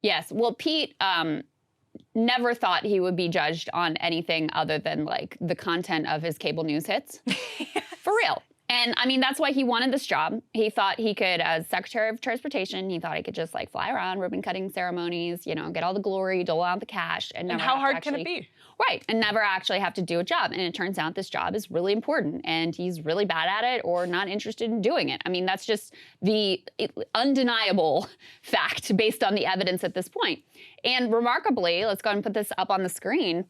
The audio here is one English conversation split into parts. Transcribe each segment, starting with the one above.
Yes. Well, Pete never thought he would be judged on anything other than like the content of his cable news hits. For real. And I mean, that's why he wanted this job. He thought he could, as Secretary of Transportation, he thought he could just like fly around, ribbon cutting ceremonies, you know, get all the glory, dole out the cash. And never how hard can it be? Right. And never actually have to do a job. And it turns out this job is really important and he's really bad at it or not interested in doing it. I mean, that's just the undeniable fact based on the evidence at this point. And remarkably, let's go ahead and put this up on the screen.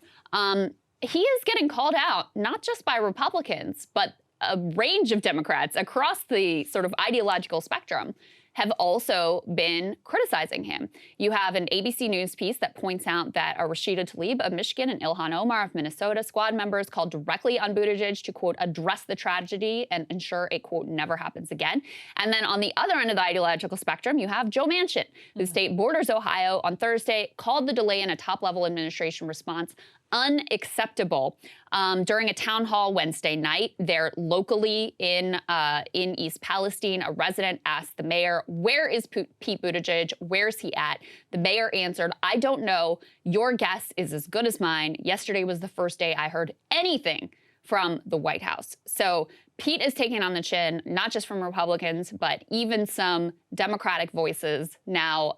He is getting called out, not just by Republicans, but a range of Democrats across the sort of ideological spectrum have also been criticizing him. You have an ABC News piece that points out that Rashida Tlaib of Michigan and Ilhan Omar of Minnesota, squad members called directly on Buttigieg to, quote, address the tragedy and ensure it, quote, never happens again. And then on the other end of the ideological spectrum, you have Joe Manchin, whose state borders Ohio, on Thursday called the delay in a top-level administration response unacceptable. During a town hall Wednesday night, there locally in East Palestine, a resident asked the mayor, "Where is Pete Buttigieg? Where's he at?" The mayor answered, "I don't know. Your guess is as good as mine. Yesterday was the first day I heard anything from the White House." So Pete is taking on the chin, not just from Republicans, but even some Democratic voices now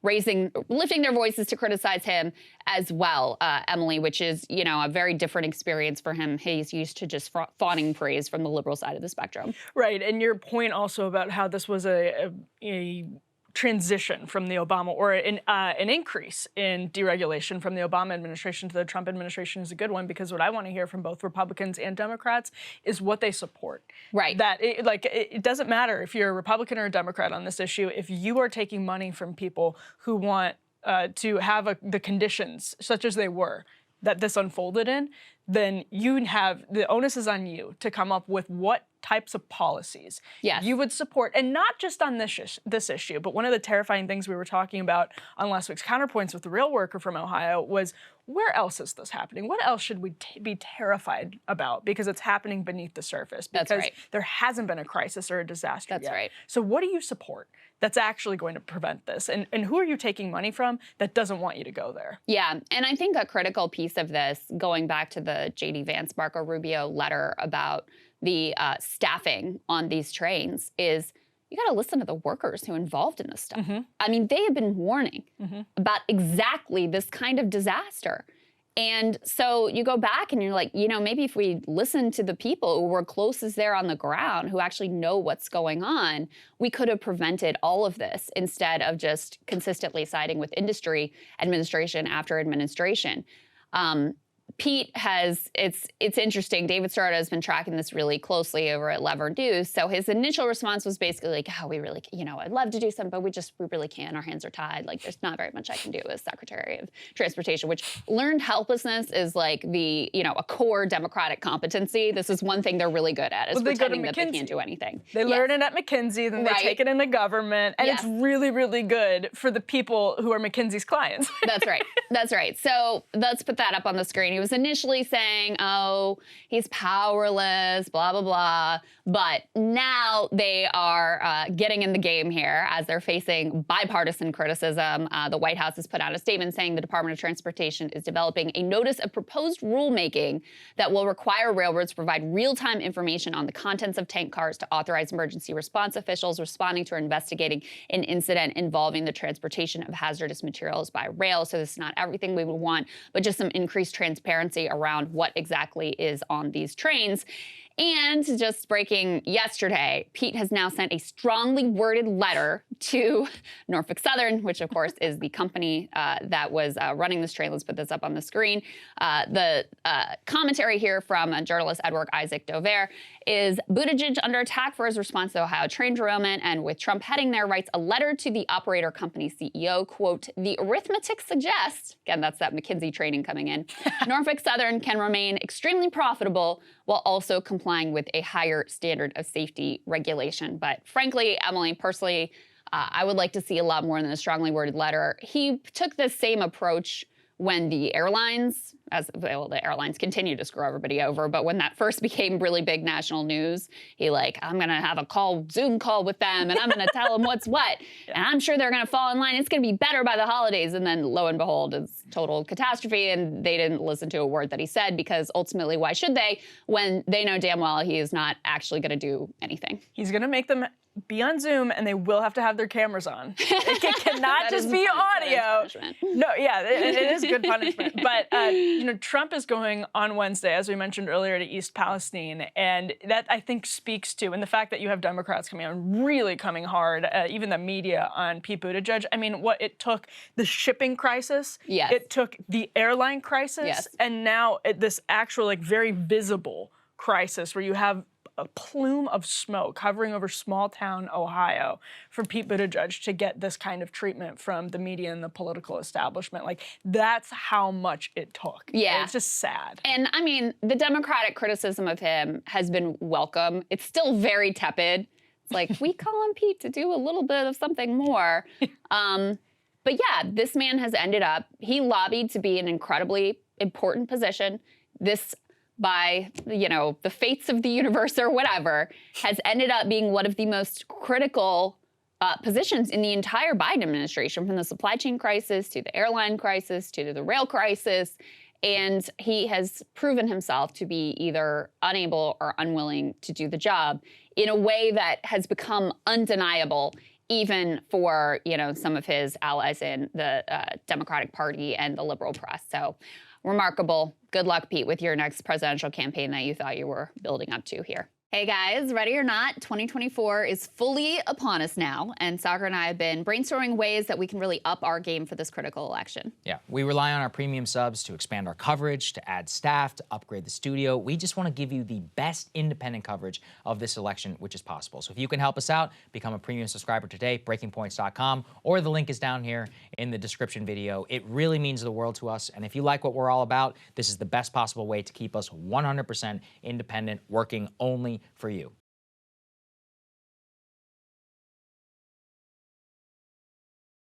lifting their voices to criticize him as well, Emily, which is, you know, a very different experience for him. He's used to just fawning praise from the liberal side of the spectrum. Right, and your point also about how this was a transition from the Obama, or an increase in deregulation from the Obama administration to the Trump administration is a good one, because what I want to hear from both Republicans and Democrats is what they support. Right. That it doesn't matter if you're a Republican or a Democrat on this issue. If you are taking money from people who want to have the conditions, such as they were, that this unfolded in, then the onus is on you to come up with what types of policies you would support, and not just on this issue. But one of the terrifying things we were talking about on last week's Counterpoints with the real worker from Ohio was, where else is this happening? What else should we be terrified about? Because it's happening beneath the surface. Because there hasn't been a crisis or a disaster yet. That's right. So what do you support that's actually going to prevent this? And who are you taking money from that doesn't want you to go there? Yeah, and I think a critical piece of this, going back to the J.D. Vance, Marco Rubio letter about the staffing on these trains, is you got to listen to the workers who are involved in this stuff. I mean, they have been warning about exactly this kind of disaster. And so you go back and you're like, you know, maybe if we listen to the people who were closest there on the ground, who actually know what's going on, we could have prevented all of this instead of just consistently siding with industry, administration after administration. Pete has, it's interesting, David Serrata has been tracking this really closely over at Lever News. So his initial response was basically like, oh, we really, you know, I'd love to do something, but we really can't. Our hands are tied. Like, there's not very much I can do as Secretary of Transportation, which learned helplessness is like the, you know, a core Democratic competency. This is one thing they're really good at, is pretending that they can't do anything. They learn it at McKinsey, then they take it into government, and it's really, really good for the people who are McKinsey's clients. That's right. That's right. So let's put that up on the screen. He was initially saying, oh, he's powerless, blah, blah, blah. But now they are getting in the game here as they're facing bipartisan criticism. The White House has put out a statement saying the Department of Transportation is developing a notice of proposed rulemaking that will require railroads to provide real-time information on the contents of tank cars to authorize emergency response officials responding to or investigating an incident involving the transportation of hazardous materials by rail. So this is not everything we would want, but just some increased transparency around what exactly is on these trains. And just breaking yesterday, Pete has now sent a strongly worded letter to Norfolk Southern, which of course is the company that was running this train. Let's put this up on the screen. The commentary here from journalist Edward Isaac Dover is, Buttigieg under attack for his response to Ohio train derailment, and with Trump heading there, writes a letter to the operator company CEO, quote, the arithmetic suggests, again, that's that McKinsey training coming in, Norfolk Southern can remain extremely profitable while also complying with a higher standard of safety regulation. But frankly, Emily, personally, I would like to see a lot more than a strongly worded letter. He took the same approach when the airlines, the airlines continue to screw everybody over, but when that first became really big national news, he I'm gonna have a Zoom call with them, and I'm gonna tell them what's what, and I'm sure they're gonna fall in line. It's gonna be better by the holidays, and then lo and behold, it's total catastrophe, and they didn't listen to a word that he said, because ultimately, why should they, when they know damn well he is not actually gonna do anything? He's gonna make them be on Zoom, and they will have to have their cameras on. It cannot just be audio. No, yeah, it is good punishment. But Trump is going on Wednesday, as we mentioned earlier, to East Palestine, and that I think speaks to, and the fact that you have Democrats really coming hard, even the media, on Pete Buttigieg. I mean, what it took, the shipping crisis, yes. It took the airline crisis, yes. And now this actual very visible crisis where you have a plume of smoke hovering over small town Ohio for Pete Buttigieg to get this kind of treatment from the media and the political establishment. That's how much it took. Yeah. It's just sad. And I mean, the Democratic criticism of him has been welcome. It's still very tepid. It's we call on Pete to do a little bit of something more. But yeah, this man has ended up, he lobbied to be an incredibly important position. This, by the fates of the universe or whatever, has ended up being one of the most critical positions in the entire Biden administration, from the supply chain crisis to the airline crisis to the rail crisis. And he has proven himself to be either unable or unwilling to do the job in a way that has become undeniable, even for some of his allies in the Democratic Party and the liberal press. So remarkable. Good luck, Pete, with your next presidential campaign that you thought you were building up to here. Hey guys, ready or not, 2024 is fully upon us now, and Soccer and I have been brainstorming ways that we can really up our game for this critical election. Yeah, we rely on our premium subs to expand our coverage, to add staff, to upgrade the studio. We just want to give you the best independent coverage of this election, which is possible. So if you can help us out, become a premium subscriber today, breakingpoints.com, or the link is down here in the description video. It really means the world to us, and if you like what we're all about, this is the best possible way to keep us 100% independent, working only for you.